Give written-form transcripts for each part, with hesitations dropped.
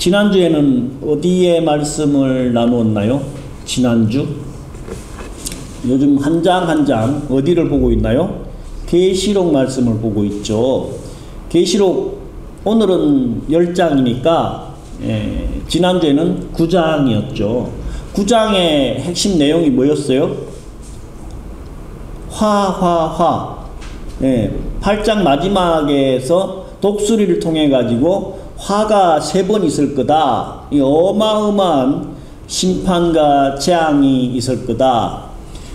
지난주에는 어디에 말씀을 나누었나요? 지난주? 요즘 한 장 한 장 어디를 보고 있나요? 계시록 말씀을 보고 있죠. 계시록 오늘은 10장이니까 지난주에는 9장이었죠. 9장의 핵심 내용이 뭐였어요? 화. 8장 마지막에서 독수리를 통해 가지고 화가 3번 있을 거다. 이 어마어마한 심판과 재앙이 있을 거다.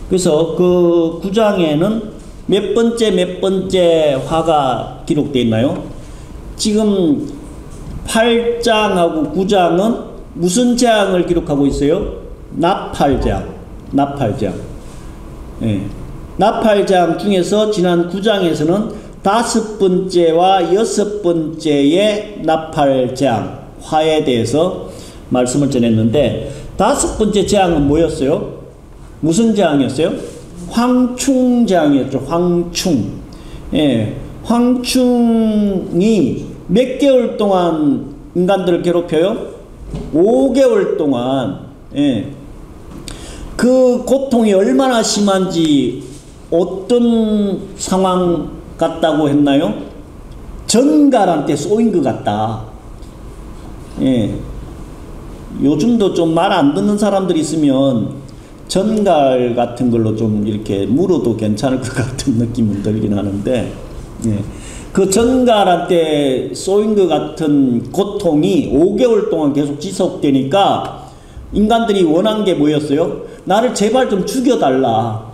그래서 그 9장에는 몇 번째 화가 기록되어 있나요? 지금 8장하고 9장은 무슨 재앙을 기록하고 있어요? 나팔재앙. 나팔재앙 중에서 지난 9장에서는 5번째와 6번째의 나팔재앙, 화에 대해서 말씀을 전했는데 5번째 재앙은 뭐였어요? 무슨 재앙이었어요? 황충재앙이었죠. 황충이 몇 개월 동안 인간들을 괴롭혀요? 5개월 동안. 그 고통이 얼마나 심한지 어떤 상황 같다고 했나요? 전갈한테 쏘인 것 같다. 요즘도 좀 말 안 듣는 사람들이 있으면 전갈 같은 걸로 좀 이렇게 물어도 괜찮을 것 같은 느낌은 들긴 하는데, 그 전갈한테 쏘인 것 같은 고통이 5개월 동안 계속 지속되니까 인간들이 원한 게 뭐였어요? 나를 제발 좀 죽여달라.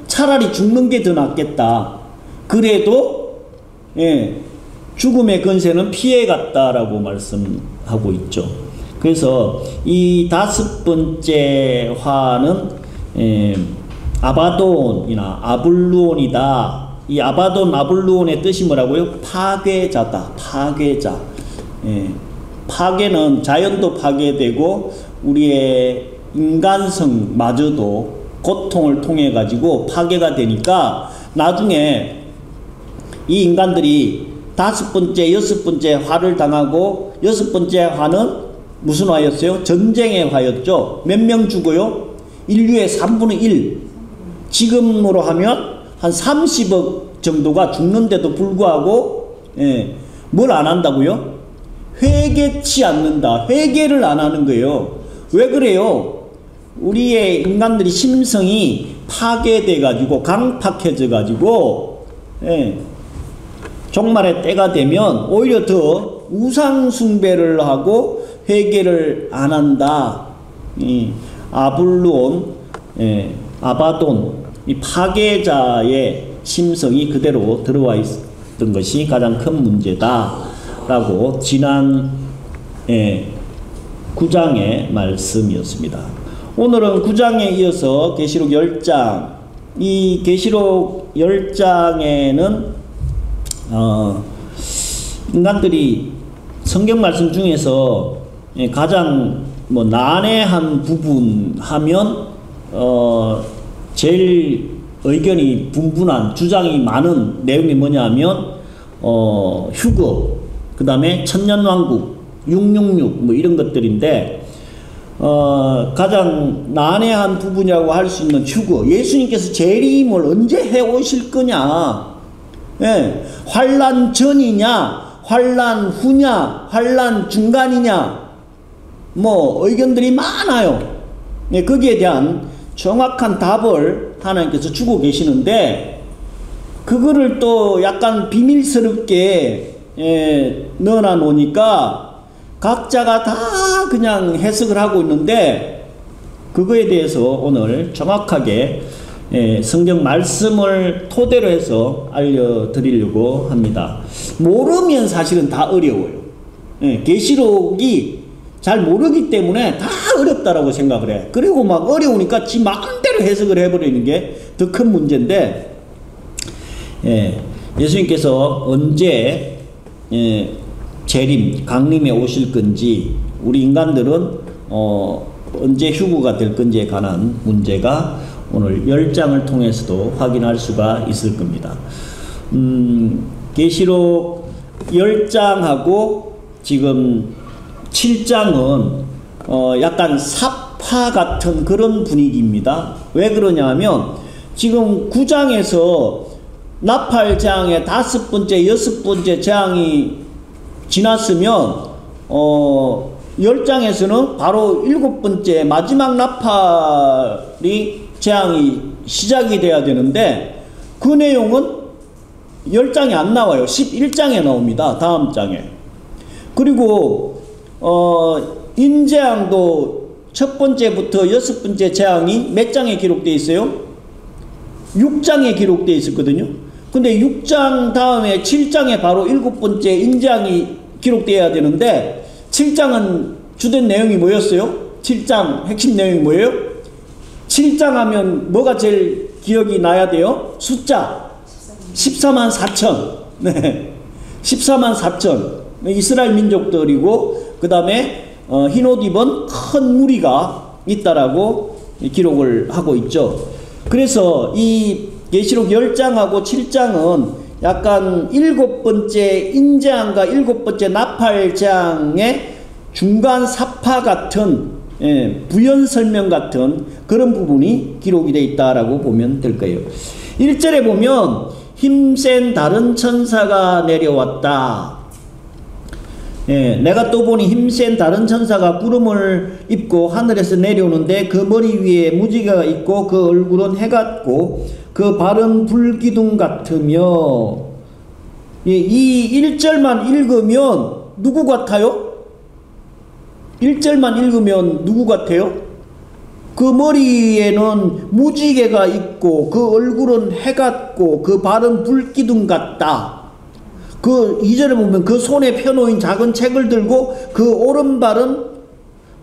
차라리 죽는 게 더 낫겠다. 그래도 죽음의 근세는 피해갔다라고 말씀하고 있죠. 그래서 이 5번째 화는 아바돈이나 아블루온이다. 이 아바돈, 아블루온의 뜻이 뭐라고요? 파괴자다. 파괴자. 파괴는 자연도 파괴되고 우리의 인간성마저도 고통을 통해 가지고 파괴가 되니까 나중에 이 인간들이 5번째, 6번째 화를 당하고 6번째 화는 무슨 화였어요? 전쟁의 화였죠. 몇 명 죽어요? 인류의 3분의 1. 지금으로 하면 한 30억 정도가 죽는데도 불구하고 뭘 안 한다고요? 회개치 않는다. 회개를 안 하는 거예요. 왜 그래요? 우리의 인간들이 심성이 파괴돼 가지고 강팍해져 가지고 종말의 때가 되면 오히려 더 우상 숭배를 하고 회개를 안 한다. 이 아블루온, 아바돈, 이 파괴자의 심성이 그대로 들어와 있던 것이 가장 큰 문제다라고 지난 9장의 말씀이었습니다. 오늘은 9장에 이어서 계시록 10장, 이 계시록 10장에는 인간들이 성경 말씀 중에서 가장 난해한 부분 하면 제일 의견이 분분한, 주장이 많은 내용이 뭐냐면 휴거, 그 다음에 천년왕국, 666 이런 것들인데 가장 난해한 부분이라고 할 수 있는 휴거. 예수님께서 재림을 언제 해 오실 거냐? 환난 전이냐, 환난 후냐, 환난 중간이냐, 의견들이 많아요. 거기에 대한 정확한 답을 하나님께서 주고 계시는데, 그거를 또 약간 비밀스럽게 넣어놔 놓으니까 각자가 다 그냥 해석을 하고 있는데, 그거에 대해서 오늘 정확하게 성경 말씀을 토대로 해서 알려드리려고 합니다. 모르면 사실은 다 어려워요. 계시록이 잘 모르기 때문에 다 어렵다라고 생각을 해. 그리고 막 어려우니까 지 마음대로 해석을 해버리는 게 더 큰 문제인데, 예수님께서 언제 재림, 강림에 오실 건지, 우리 인간들은 언제 휴거가 될 건지에 관한 문제가 오늘 10장을 통해서도 확인할 수가 있을 겁니다. 계시록 10장하고 지금 7장은 약간 사파 같은 그런 분위기입니다. 왜 그러냐면 지금 9장에서 나팔장의 5번째, 6번째 재앙이 지났으면 10장에서는 바로 7번째 마지막 나팔이 재앙이 시작이 돼야 되는데 그 내용은 10장에 안 나와요. 11장에 나옵니다. 다음 장에. 그리고 인재앙도 첫 번째부터 6번째 재앙이 몇 장에 기록되어 있어요? 6장에 기록되어 있었거든요. 근데 6장 다음에 7장에 바로 7번째 인재앙이 기록되어야 되는데 7장은 주된 내용이 뭐였어요? 7장 핵심 내용이 뭐예요? 7장 하면 뭐가 제일 기억이 나야 돼요? 숫자 14만 4천. 네. 14만 4천. 이스라엘 민족들이고 그 다음에 흰옷 입은 큰 무리가 있다라고 기록을 하고 있죠. 그래서 이 계시록 10장하고 7장은 약간 7번째 인재앙과 7번째 나팔장의 중간 사파 같은 부연 설명 같은 그런 부분이 기록이 되어 있다라고 보면 될 거예요. 1절에 보면 힘센 다른 천사가 내려왔다. 내가 또 보니 힘센 다른 천사가 구름을 입고 하늘에서 내려오는데 그 머리 위에 무지개가 있고 그 얼굴은 해 같고 그 발은 불기둥 같으며. 이 1절만 읽으면 누구 같아요? 1절만 읽으면 누구 같아요? 그 머리에는 무지개가 있고 그 얼굴은 해 같고 그 발은 불기둥 같다. 그 2절에 보면 그 손에 펴놓인 작은 책을 들고 그 오른발은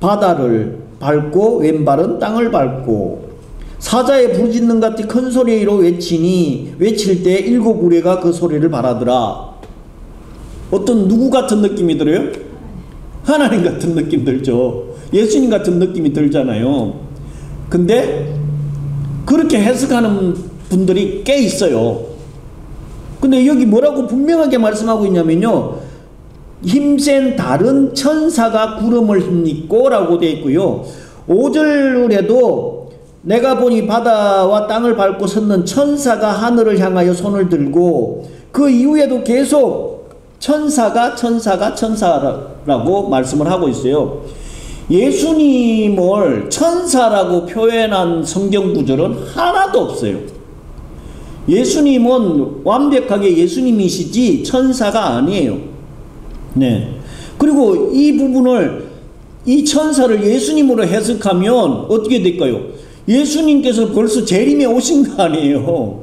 바다를 밟고 왼발은 땅을 밟고 사자의 부르짖는 같이 큰 소리로 외치니 외칠 때 7 우레가 그 소리를 바라더라. 어떤 누구 같은 느낌이 들어요? 하나님 같은 느낌 들죠. 예수님 같은 느낌이 들잖아요. 근데 그렇게 해석하는 분들이 꽤 있어요. 근데 여기 뭐라고 분명하게 말씀하고 있냐면요, 힘센 다른 천사가 구름을 힘입고 라고 되어 있고요, 5절에도 내가 보니 바다와 땅을 밟고 섰는 천사가 하늘을 향하여 손을 들고, 그 이후에도 계속 천사라고 말씀을 하고 있어요. 예수님을 천사라고 표현한 성경 구절은 하나도 없어요. 예수님은 완벽하게 예수님이시지 천사가 아니에요. 네. 그리고 이 부분을, 이 천사를 예수님으로 해석하면 어떻게 될까요? 예수님께서 벌써 재림에 오신 거 아니에요.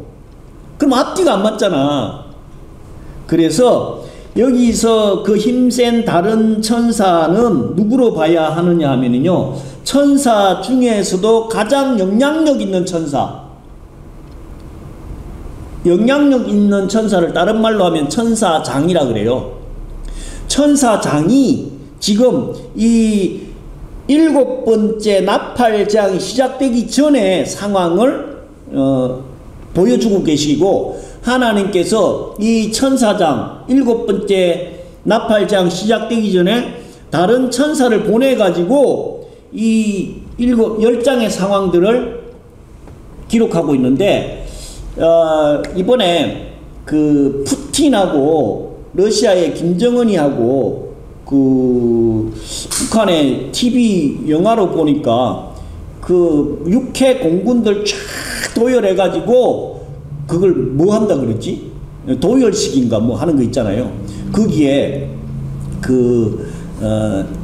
그럼 앞뒤가 안 맞잖아. 그래서 여기서 그 힘센 다른 천사는 누구로 봐야 하느냐 하면요, 천사 중에서도 가장 영향력 있는 천사, 영향력 있는 천사를 다른 말로 하면 천사장이라 그래요. 천사장이 지금 이 7번째 나팔장이 시작되기 전에 상황을 보여주고 계시고, 하나님께서 이 천사장 7번째 나팔장 시작되기 전에 다른 천사를 보내가지고 이 10장의 상황들을 기록하고 있는데, 이번에 그 푸틴하고 러시아의 김정은이하고 그 북한의 TV 영화로 보니까 그 육해 공군들 쫙 도열해가지고 그걸 뭐 한다 그랬지? 도열식인가 뭐 하는 거 있잖아요. 거기에 그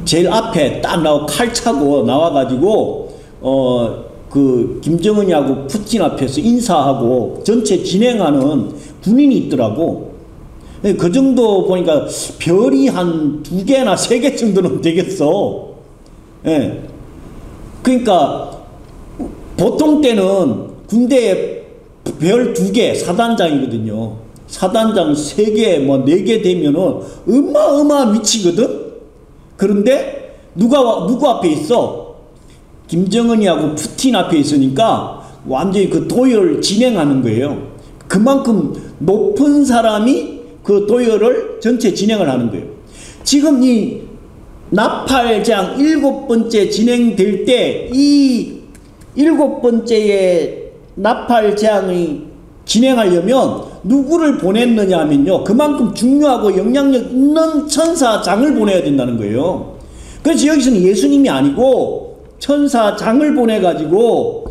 제일 앞에 딱 칼 차고 나와가지고 그 김정은이하고 푸틴 앞에서 인사하고 전체 진행하는 군인이 있더라고. 그 정도 보니까 별이 한 2개나 3개 정도는 되겠어. 예. 그러니까 보통 때는 군대에 별 2개, 사단장이거든요. 사단장 3개, 뭐 4개 되면은 어마어마한 위치거든? 그런데 누구 앞에 있어? 김정은이하고 푸틴 앞에 있으니까 완전히 그 도열 진행하는 거예요. 그만큼 높은 사람이 그 도열을 전체 진행을 하는 거예요. 지금 이 나팔장 7번째 진행될 때 이 7번째의 나팔장이 진행하려면 누구를 보냈느냐 하면요, 그만큼 중요하고 영향력 있는 천사장을 보내야 된다는 거예요. 그래서 여기서는 예수님이 아니고 천사장을 보내가지고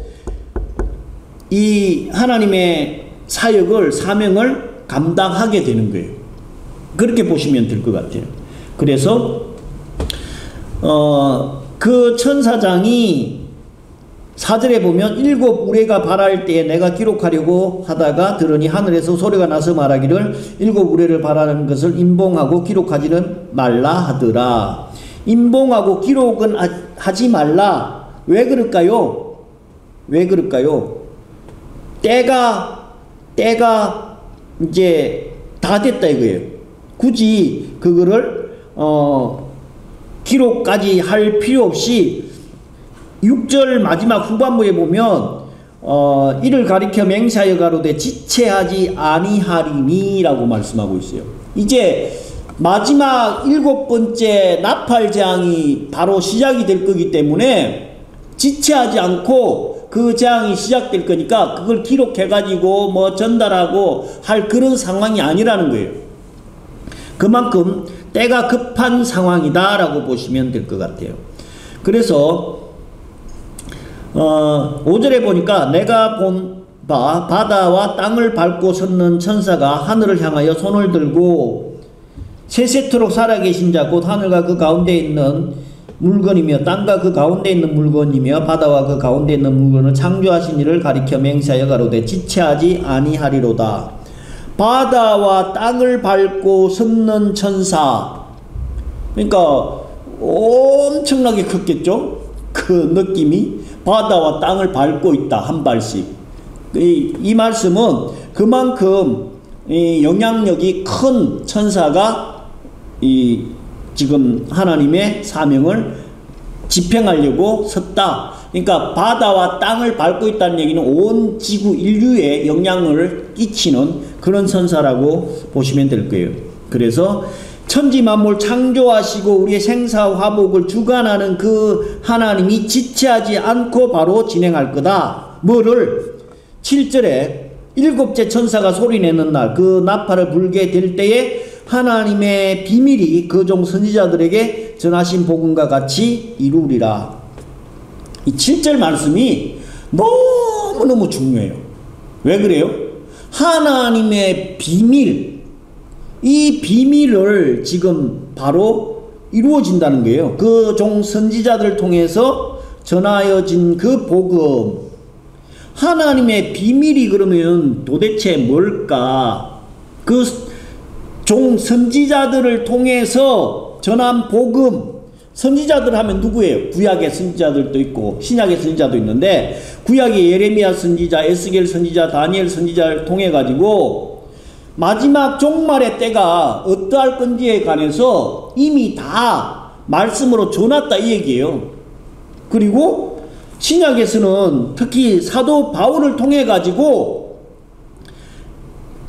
이 하나님의 사역을, 사명을 감당하게 되는 거예요. 그렇게 보시면 될 것 같아요. 그래서 그 천사장이 4절에 보면 7 우레가 발할 때에 내가 기록하려고 하다가 들으니 하늘에서 소리가 나서 말하기를 7 우레를 발하는 것을 임봉하고 기록하지는 말라 하더라. 임봉하고 기록은 하지 말라. 왜 그럴까요? 왜 그럴까요? 때가 이제 다 됐다 이거예요. 굳이 그거를 기록까지 할 필요 없이 6절 마지막 후반부에 보면 이를 가리켜 맹세하여 가로되 지체하지 아니하리니 라고 말씀하고 있어요. 이제 마지막 7번째 나팔장이 바로 시작이 될 거기 때문에 지체하지 않고 그 장이 시작될 거니까 그걸 기록해 가지고 뭐 전달하고 할 그런 상황이 아니라는 거예요. 그만큼 때가 급한 상황이다 라고 보시면 될 것 같아요. 그래서 5절에 보니까 내가 본 바 바다와 땅을 밟고 섰는 천사가 하늘을 향하여 손을 들고 세세토록 살아계신 자 곧 하늘과 그 가운데 있는 물건이며 땅과 그 가운데 있는 물건이며 바다와 그 가운데 있는 물건을 창조하신 이를 가리켜 맹세하여 가로되 지체하지 아니하리로다. 바다와 땅을 밟고 섰는 천사, 그러니까 엄청나게 컸겠죠? 그 느낌이 바다와 땅을 밟고 있다, 한 발씩. 이 말씀은 그만큼 이 영향력이 큰 천사가 지금 하나님의 사명을 집행하려고 섰다. 그러니까 바다와 땅을 밟고 있다는 얘기는 온 지구 인류에 영향을 끼치는 그런 천사라고 보시면 될 거예요. 그래서 천지 만물 창조하시고 우리의 생사 화복을 주관하는 그 하나님이 지체하지 않고 바로 진행할 거다. 뭐를? 7절에 7째 천사가 소리내는 날 그 나팔을 불게 될 때에 하나님의 비밀이 그 종 선지자들에게 전하신 복음과 같이 이루리라. 이 7절 말씀이 너무너무 중요해요. 왜 그래요? 하나님의 비밀, 이 비밀을 지금 바로 이루어진다는 거예요. 그 종 선지자들을 통해서 전하여진 그 복음, 하나님의 비밀이 그러면 도대체 뭘까? 그 종 선지자들을 통해서 전한 복음, 선지자들 하면 누구예요? 구약의 선지자들도 있고 신약의 선지자도 있는데, 구약의 예레미야 선지자, 에스겔 선지자, 다니엘 선지자를 통해 가지고 마지막 종말의 때가 어떠할 건지에 관해서 이미 다 말씀으로 줘놨다 이 얘기예요. 그리고 신약에서는 특히 사도 바울을 통해 가지고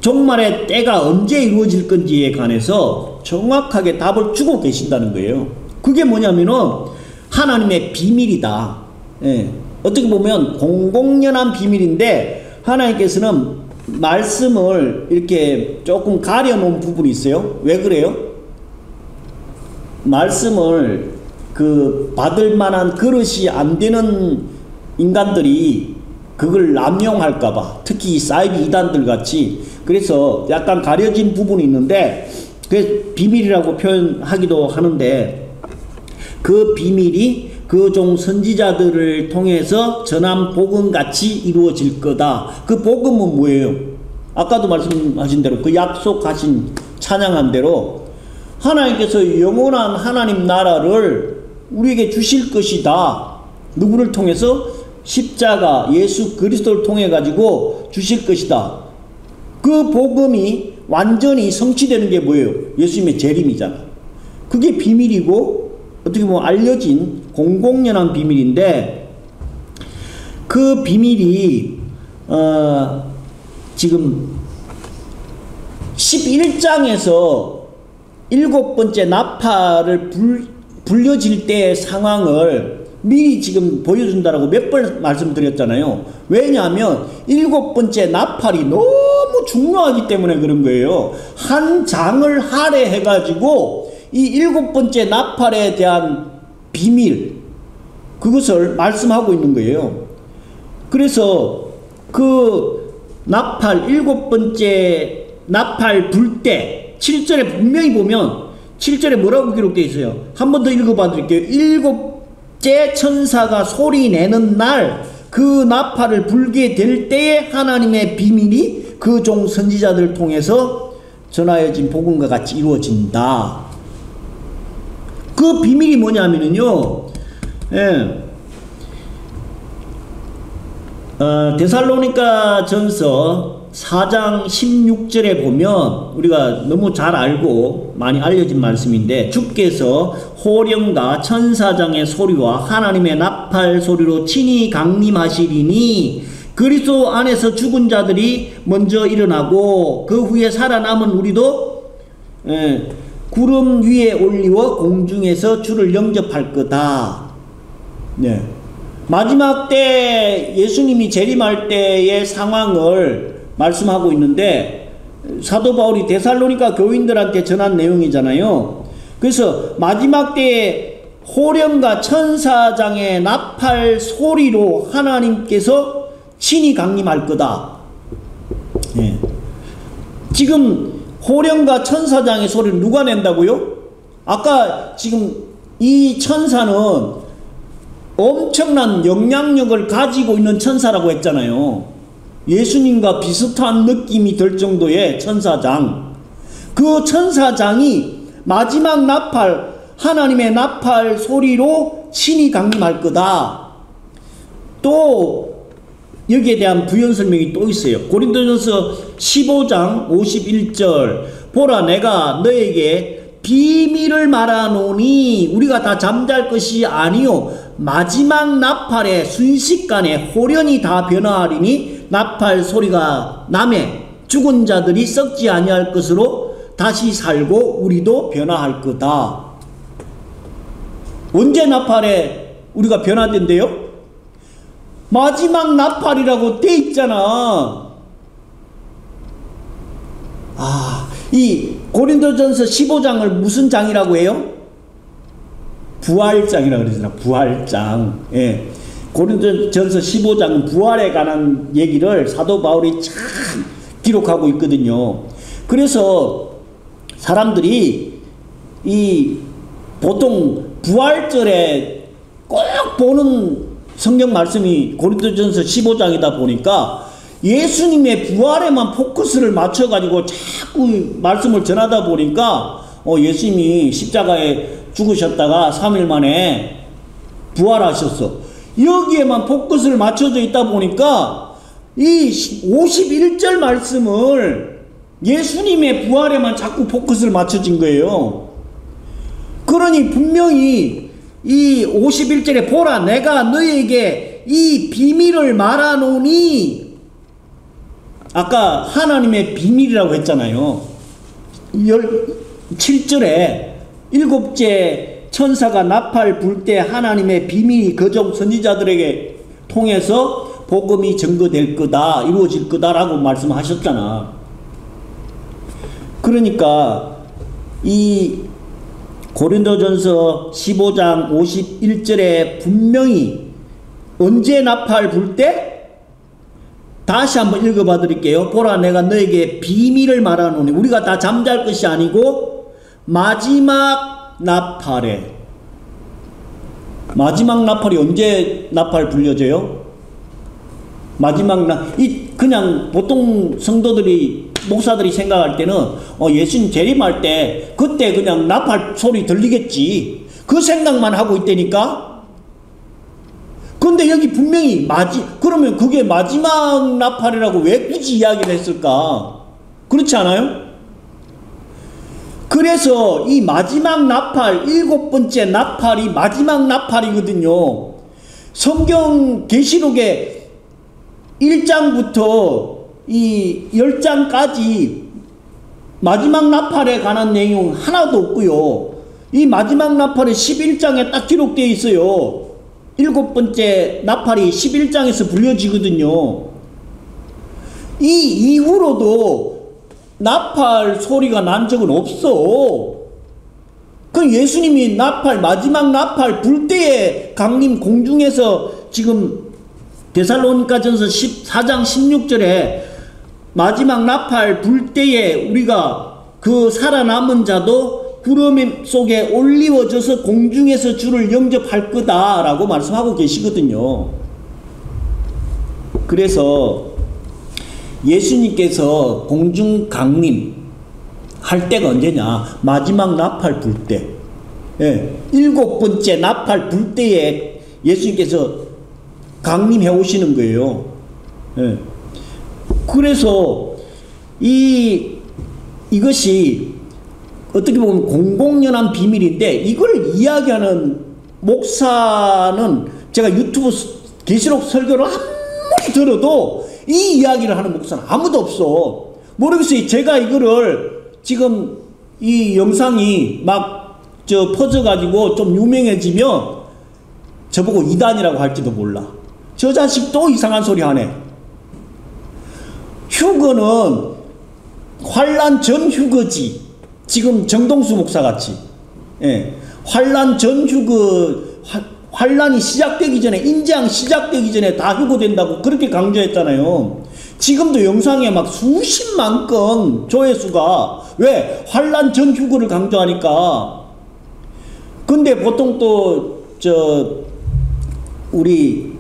종말의 때가 언제 이루어질 건지에 관해서 정확하게 답을 주고 계신다는 거예요. 그게 뭐냐면은 하나님의 비밀이다. 예. 어떻게 보면 공공연한 비밀인데 하나님께서는 말씀을 이렇게 조금 가려놓은 부분이 있어요. 왜 그래요? 말씀을 받을 만한 그릇이 안 되는 인간들이 그걸 남용할까봐, 특히 사이비 이단들 같이, 그래서 약간 가려진 부분이 있는데, 그 비밀이라고 표현하기도 하는데, 그 비밀이 그 종 선지자들을 통해서 전한 복음 같이 이루어질 거다. 그 복음은 뭐예요? 아까도 말씀하신 대로 그 약속하신 찬양한 대로 하나님께서 영원한 하나님 나라를 우리에게 주실 것이다. 누구를 통해서? 십자가 예수 그리스도를 통해 가지고 주실 것이다. 그 복음이 완전히 성취되는 게 뭐예요? 예수님의 재림이잖아. 그게 비밀이고 어떻게 보면 알려진 공공연한 비밀인데, 그 비밀이 지금 11장에서 7번째 나팔을 불려질 때의 상황을 미리 지금 보여준다라고 몇 번 말씀드렸잖아요. 왜냐하면 7번째 나팔이 너무 중요하기 때문에 그런 거예요. 한 장을 할애해가지고 이 7번째 나팔에 대한 비밀, 그것을 말씀하고 있는 거예요. 그래서 그 나팔, 7번째 나팔 불 때 7절에 분명히 보면 7절에 뭐라고 기록되어 있어요? 한 번 더 읽어봐 드릴게요. 7째 천사가 소리 내는 날 그 나팔을 불게 될 때에 하나님의 비밀이 그 종 선지자들을 통해서 전하여진 복음과 같이 이루어진다. 그 비밀이 뭐냐면요, 데살로니가 전서 4장 16절에 보면 우리가 너무 잘 알고 많이 알려진 말씀인데, 주께서 호령과 천사장의 소리와 하나님의 나팔 소리로 친히 강림하시리니 그리스도 안에서 죽은 자들이 먼저 일어나고 그 후에 살아남은 우리도 구름 위에 올리워 공중에서 주를 영접할 거다. 네. 마지막 때 예수님이 재림할 때의 상황을 말씀하고 있는데, 사도 바울이 데살로니가 교인들한테 전한 내용이잖아요. 그래서 마지막 때에 호령과 천사장의 나팔 소리로 하나님께서 친히 강림할 거다. 예. 지금 호령과 천사장의 소리를 누가 낸다고요? 아까 지금 이 천사는 엄청난 영향력을 가지고 있는 천사라고 했잖아요. 예수님과 비슷한 느낌이 들 정도의 천사장. 그 천사장이 마지막 나팔, 하나님의 나팔 소리로 친히 강림할 거다. 또 여기에 대한 부연 설명이 또 있어요. 고린도전서 15장 51절, 보라 내가 너에게 비밀을 말하노니 우리가 다 잠잘 것이 아니요 마지막 나팔에 순식간에 호련히 다 변화하리니 나팔 소리가 나매 죽은 자들이 썩지 아니할 것으로 다시 살고 우리도 변화할 거다. 언제 나팔에 우리가 변화된대요? 마지막 나팔이라고 돼 있잖아. 이 고린도전서 15장을 무슨 장이라고 해요? 부활장이라고 그러잖아. 부활장. 예. 고린도전서 15장은 부활에 관한 얘기를 사도 바울이 참 기록하고 있거든요. 그래서 사람들이 이 보통 부활절에 꼭 보는 성경 말씀이 고린도전서 15장이다 보니까 예수님의 부활에만 포커스를 맞춰가지고 자꾸 말씀을 전하다 보니까 예수님이 십자가에 죽으셨다가 3일 만에 부활하셨어. 여기에만 포커스를 맞춰져 있다 보니까 이 51절 말씀을 예수님의 부활에만 자꾸 포커스를 맞춰진 거예요. 그러니 분명히 이 51절에 보라 내가 너에게 이 비밀을 말하노니, 아까 하나님의 비밀이라고 했잖아요. 7절에 7째 천사가 나팔 불 때 하나님의 비밀이 그종 선지자들에게 통해서 복음이 증거될 거다, 이루어질 거다라고 말씀하셨잖아. 그러니까 이 고린도전서 15장 51절에 분명히 언제 나팔 불 때? 다시 한번 읽어봐 드릴게요. 보라 내가 너에게 비밀을 말하노니 우리가 다 잠잘 것이 아니고 마지막 나팔에. 마지막 나팔이 언제 나팔 불려져요? 그냥 보통 성도들이, 목사들이 생각할 때는 예수님 재림할 때 그때 그냥 나팔 소리 들리겠지, 그 생각만 하고 있다니까. 근데 여기 분명히 그러면 그게 마지막 나팔이라고 왜 굳이 이야기를 했을까? 그렇지 않아요? 그래서 이 마지막 나팔, 7번째 나팔이 마지막 나팔이거든요. 성경 계시록에 1장부터 이 10장까지 마지막 나팔에 관한 내용 하나도 없고요. 이 마지막 나팔이 11장에 딱 기록되어 있어요. 7번째 나팔이 11장에서 불려지거든요. 이 이후로도 나팔 소리가 난 적은 없어. 그 예수님이 마지막 나팔 불 때에 강림 공중에서 지금 데살로니가전서 14장 16절에 마지막 나팔 불 때에 우리가 그 살아남은 자도 구름 속에 올리워져서 공중에서 주를 영접할 거다라고 말씀하고 계시거든요. 그래서 예수님께서 공중 강림 할 때가 언제냐? 마지막 나팔 불 때. 예, 7번째 나팔 불 때에 예수님께서 강림해 오시는 거예요. 예. 그래서 이것이 어떻게 보면 공공연한 비밀인데 이걸 이야기하는 목사는 제가 유튜브 계시록 설교를 아무리 들어도 이 이야기를 하는 목사는 아무도 없어. 모르겠어요. 제가 이거를 지금 이 영상이 막 퍼져가지고 좀 유명해지면 저보고 이단이라고 할지도 몰라. 저 자식 또 이상한 소리 하네. 휴거는 환란 전 휴거지. 지금 정동수 목사 같이. 예. 환란 전 휴거, 환란이 시작되기 전에, 인재앙 시작되기 전에 다 휴거된다고 그렇게 강조했잖아요. 지금도 영상에 막 수십만 건 조회수가 왜? 환란 전 휴거를 강조하니까. 근데 보통 또 우리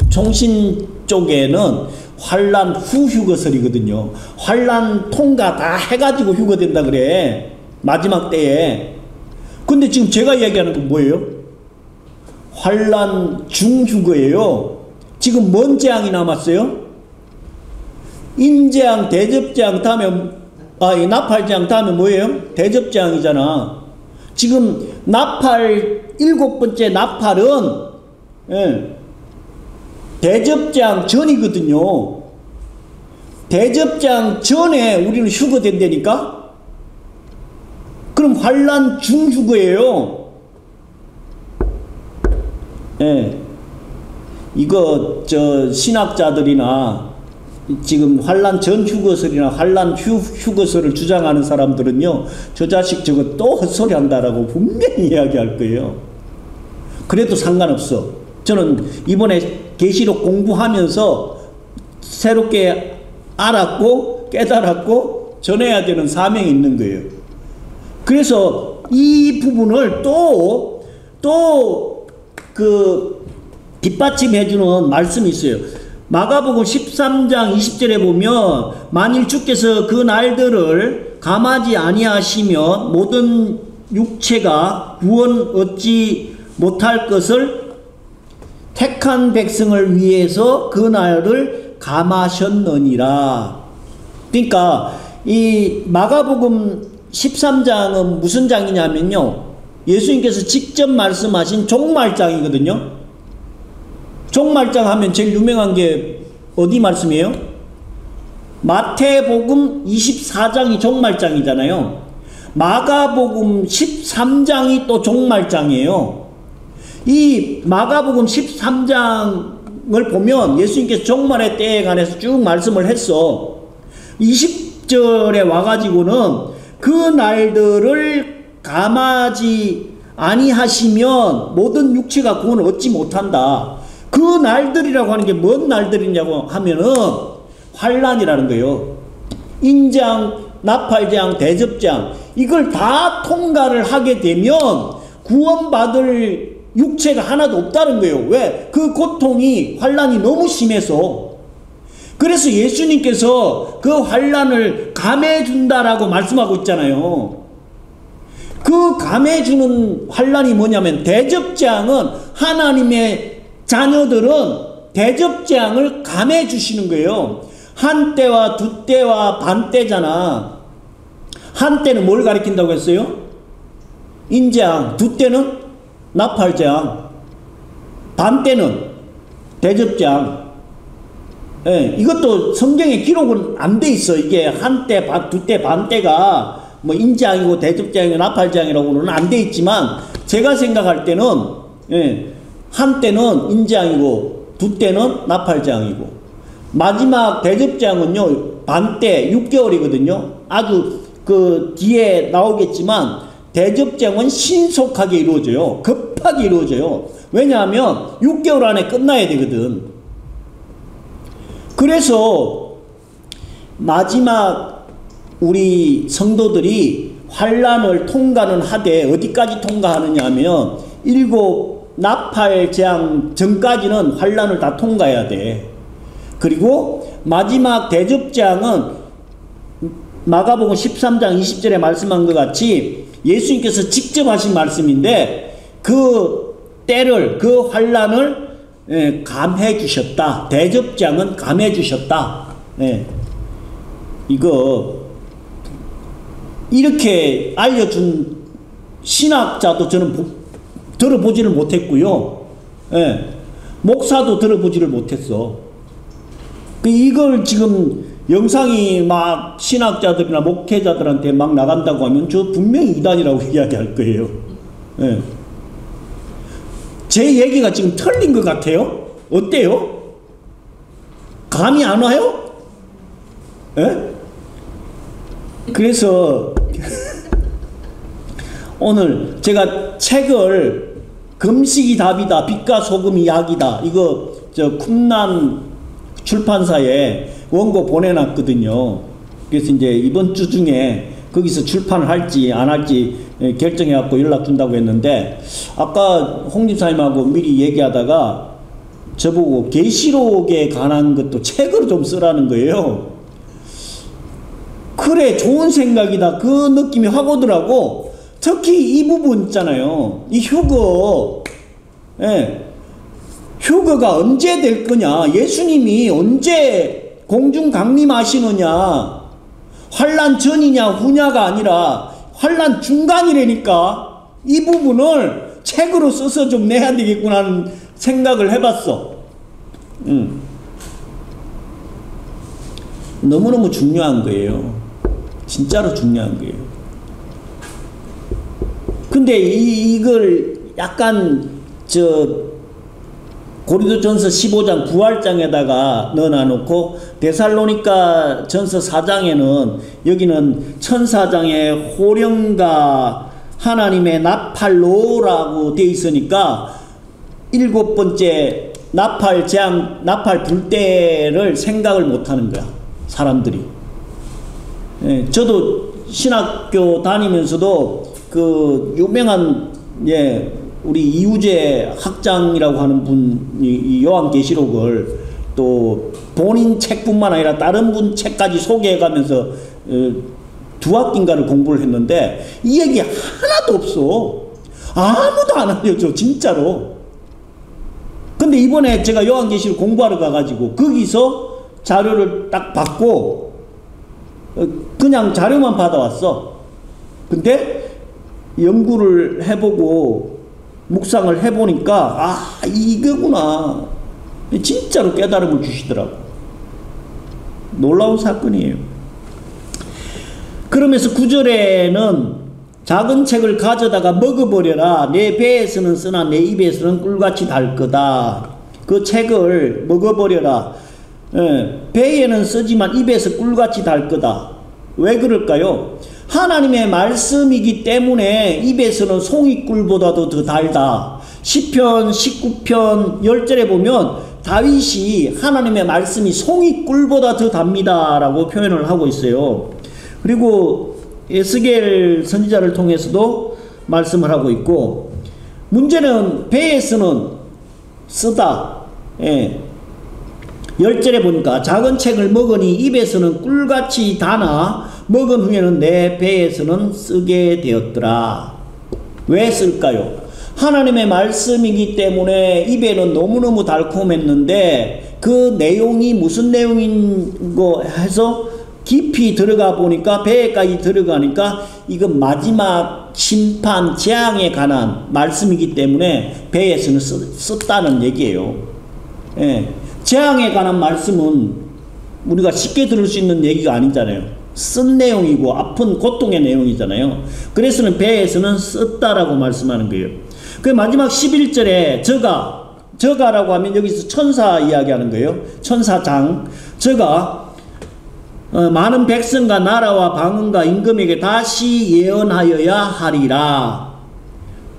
총신 쪽에는 환란 후 휴거설이거든요. 환란 통과 다 해가지고 휴거된다 그래. 마지막 때에. 근데 지금 제가 이야기하는 건 뭐예요? 환란 중 휴거예요. 지금 뭔 재앙이 남았어요? 인재앙, 대접재앙 다음에 이 나팔재앙 다음에 뭐예요? 대접재앙이잖아. 지금 나팔 7번째 나팔은 대접장 전이거든요. 대접장 전에 우리는 휴거된다니까? 그럼 환란 중휴거예요. 이거 신학자들이나 지금 환란 전 휴거설이나 환란 후 휴거설을 주장하는 사람들은요, 저 자식 저거 또 헛소리 한다라고 분명히 이야기할 거예요. 그래도 상관없어. 저는 이번에 계시록 공부하면서 새롭게 알았고 깨달았고 전해야 되는 사명이 있는 거예요. 그래서 이 부분을 또 뒷받침해주는 말씀이 있어요. 마가복음 13장 20절에 보면 만일 주께서 그 날들을 감하지 아니하시면 모든 육체가 구원 얻지 못할 것을 택한 백성을 위해서 그 날을 감하셨느니라. 그러니까 이 마가복음 13장은 무슨 장이냐면요, 예수님께서 직접 말씀하신 종말장이거든요. 종말장 하면 제일 유명한 게 어디 말씀이에요? 마태복음 24장이 종말장이잖아요. 마가복음 13장이 또 종말장이에요. 이 마가복음 13장을 보면 예수님께서 종말의 때에 관해서 쭉 말씀을 했어. 20절에 와가지고는 그 날들을 감하지 아니하시면 모든 육체가 구원을 얻지 못한다. 그 날들이라고 하는 게 뭔 날들이냐고 하면은 환란이라는 거예요. 인장, 나팔장, 대접장, 이걸 다 통과를 하게 되면 구원받을 육체가 하나도 없다는 거예요. 왜? 그 고통이, 환란이 너무 심해서. 그래서 예수님께서 그 환란을 감해준다라고 말씀하고 있잖아요. 그 감해주는 환란이 뭐냐면, 대접장은 하나님의 자녀들은 대접장을 감해주시는 거예요. 한 때와 두 때와 반 때잖아. 한 때는 뭘 가리킨다고 했어요? 인재앙. 두 때는 나팔장. 반 때는 대접장. 예, 이것도 성경에 기록은 안 돼 있어. 이게 한 때, 두 때, 반 때가 뭐 인재앙이고 대접재앙이고 나팔재앙이라고는 안 돼 있지만 제가 생각할 때는 예, 한때는 인재앙이고 두 때는 나팔재앙이고 마지막 대접재앙은요 반때 6개월이거든요. 아주 그 뒤에 나오겠지만 대접재앙은 신속하게 이루어져요. 급하게 이루어져요. 왜냐하면 6개월 안에 끝나야 되거든. 그래서 마지막 우리 성도들이 환란을 통과는 하되 어디까지 통과하느냐 하면 7 나팔재앙 전까지는 환란을 다 통과해야 돼. 그리고 마지막 대접재앙은 마가복음 13장 20절에 말씀한 것 같이 예수님께서 직접 하신 말씀인데 그 때를 그 환란을 감해 주셨다. 대접장은 감해 주셨다. 이거 이렇게 알려준 신학자도 저는 들어보지를 못했고요. 목사도 들어보지를 못했어. 이걸 지금 영상이 막 신학자들이나 목회자들한테 막 나간다고 하면 저 분명히 이단이라고 이야기할 거예요. 제 얘기가 지금 틀린 것 같아요? 어때요? 감이 안 와요? 그래서 오늘 제가 책을 금식이 답이다, 빛과 소금이 약이다, 이거 저 쿰난 출판사에 원고 보내놨거든요. 그래서 이제 이번 주 중에 거기서 출판을 할지 안 할지 결정해갖고 연락 준다고 했는데 아까 홍 집사님하고 미리 얘기하다가 저보고 계시록에 관한 것도 책으로 좀 쓰라는 거예요. 그래, 좋은 생각이다. 그 느낌이 확 오더라고. 특히 이 부분 있잖아요. 이 휴거, 휴거가 언제 될 거냐, 예수님이 언제 공중 강림하시느냐, 환란 전이냐 후냐가 아니라 환란 중간이라니까. 이 부분을 책으로 써서 좀 내야 되겠구나 하는 생각을 해봤어. 너무너무 중요한 거예요. 진짜로 중요한 거예요. 근데 이걸 약간 고린도전서 15장 부활장에다가 넣어놓고 데살로니가 전서 4장에는 여기는 천사장의 호령과 하나님의 나팔로라고 되어 있으니까 7번째 나팔 재앙, 나팔 불 때를 생각을 못하는 거야, 사람들이. 저도 신학교 다니면서도 그 유명한 우리 이우재 학장이라고 하는 분이 요한계시록을 또 본인 책뿐만 아니라 다른 분 책까지 소개해가면서 2학기인가를 공부를 했는데 이 얘기 하나도 없어. 아무도 안 알려줘, 진짜로. 근데 이번에 제가 요한계시록 공부하러 가가지고 거기서 자료를 딱 받고 그냥 자료만 받아왔어. 근데 연구를 해보고 묵상을 해보니까 아, 이거구나. 진짜로 깨달음을 주시더라고. 놀라운 사건이에요. 그러면서 9절에는 작은 책을 가져다가 먹어버려라. 내 배에서는 쓰나 내 입에서는 꿀같이 달 거다. 그 책을 먹어버려라. 배에는 쓰지만 입에서 꿀같이 달 거다. 왜 그럴까요? 하나님의 말씀이기 때문에 입에서는 송이꿀보다도 더 달다. 시편 19편 10절에 보면 다윗이 하나님의 말씀이 송이꿀보다 더 답니다 라고 표현을 하고 있어요. 그리고 에스겔 선지자를 통해서도 말씀을 하고 있고, 문제는 배에서는 쓰다. 10절에 보니까 작은 책을 먹으니 입에서는 꿀같이 다나 먹은 후에는 내 배에서는 쓰게 되었더라. 왜 쓸까요? 하나님의 말씀이기 때문에 입에는 너무너무 달콤했는데 그 내용이 무슨 내용인 거 해서 깊이 들어가 보니까 배에까지 들어가니까 이건 마지막 심판 재앙에 관한 말씀이기 때문에 배에서는 썼다는 얘기예요. 재앙에 관한 말씀은 우리가 쉽게 들을 수 있는 얘기가 아니잖아요. 쓴 내용이고 아픈 고통의 내용이잖아요. 그래서는 배에서는 썼다라고 말씀하는 거예요. 그 마지막 11절에 저가라고 하면 여기서 천사 이야기하는 거예요. 천사장. 저가 많은 백성과 나라와 방언과 임금에게 다시 예언하여야 하리라.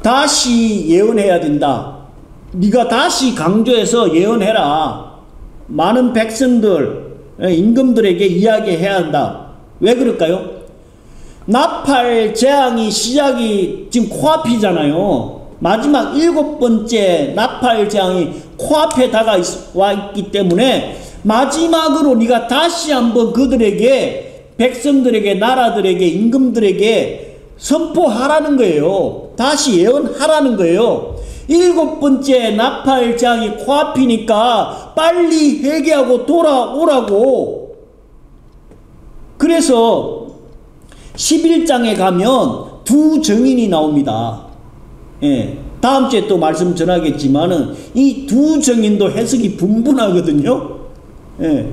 다시 예언해야 된다. 네가 다시 강조해서 예언해라. 많은 백성들, 임금들에게 이야기해야 한다. 왜 그럴까요? 나팔 재앙이 시작이 지금 코앞이잖아요. 마지막 7번째 나팔 재앙이 코앞에 다가와 있기 때문에 마지막으로 네가 다시 한번 그들에게, 백성들에게, 나라들에게, 임금들에게 선포하라는 거예요. 다시 예언하라는 거예요. 7번째 나팔 재앙이 코앞이니까 빨리 회개하고 돌아오라고. 그래서 11장에 가면 두 증인이 나옵니다. 예, 다음 주에 또 말씀 전하겠지만은 이 두 증인도 해석이 분분하거든요. 예,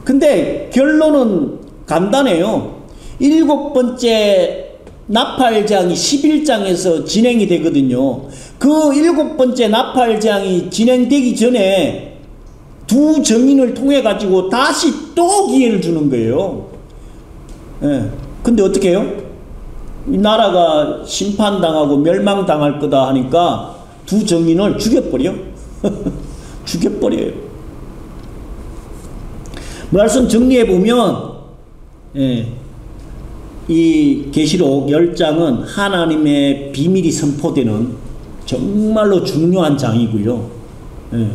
근데 결론은 간단해요. 7번째 나팔재앙이 11장에서 진행이 되거든요. 그 7번째 나팔재앙이 진행되기 전에 두 증인을 통해 가지고 다시 또 기회를 주는 거예요. 예, 근데 어떻게 해요? 이 나라가 심판당하고 멸망당할 거다 하니까 두 증인을 죽여버려. 죽여버려요. 말씀 정리해보면, 예, 이 계시록 10장은 하나님의 비밀이 선포되는 정말로 중요한 장이고요. 예,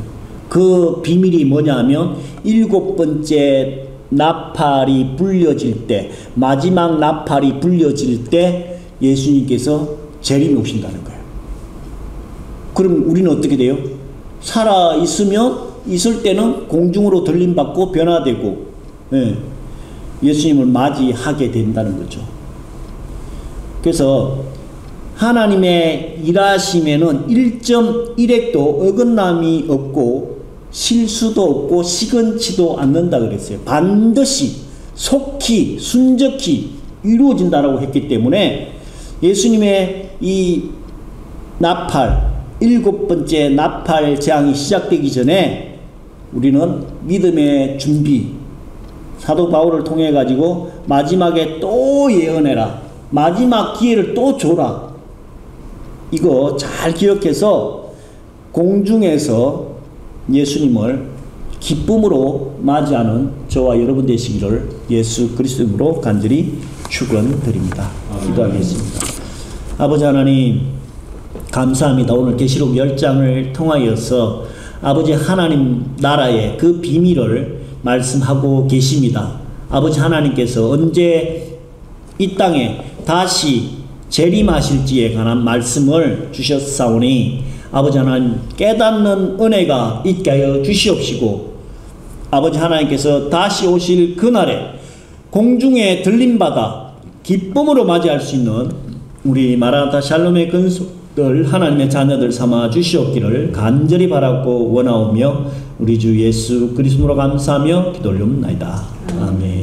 그 비밀이 뭐냐 하면 7번째 나팔이 불려질 때, 마지막 나팔이 불려질 때 예수님께서 재림이 오신다는 거예요. 그럼 우리는 어떻게 돼요? 살아 있을 때는 공중으로 들림받고 변화되고, 예, 예수님을 맞이하게 된다는 거죠. 그래서 하나님의 일하심에는 1.1핵도 어긋남이 없고 실수도 없고 시건치도 않는다 그랬어요. 반드시 속히 순적히 이루어진다라고 했기 때문에 예수님의 이 나팔, 7번째 나팔 재앙이 시작되기 전에 우리는 믿음의 준비, 사도 바울을 통해 가지고 마지막에 또 예언해라, 마지막 기회를 또 줘라, 이거 잘 기억해서 공중에서 예수님을 기쁨으로 맞이하는 저와 여러분 되시기를 예수 그리스도로 간절히 축원드립니다. 기도하겠습니다. 아버지 하나님, 감사합니다. 오늘 계시록 10장을 통하여서 아버지 하나님 나라의 그 비밀을 말씀하고 계십니다. 아버지 하나님께서 언제 이 땅에 다시 재림하실지에 관한 말씀을 주셨사오니 아버지 하나님 깨닫는 은혜가 있게 하여 주시옵시고, 아버지 하나님께서 다시 오실 그날에 공중에 들림받아 기쁨으로 맞이할 수 있는 우리 마라나타 샬롬의 근속들 하나님의 자녀들 삼아 주시옵기를 간절히 바라고 원하오며 우리 주 예수 그리스도로 감사하며 기도 올려옵나이다. 아멘.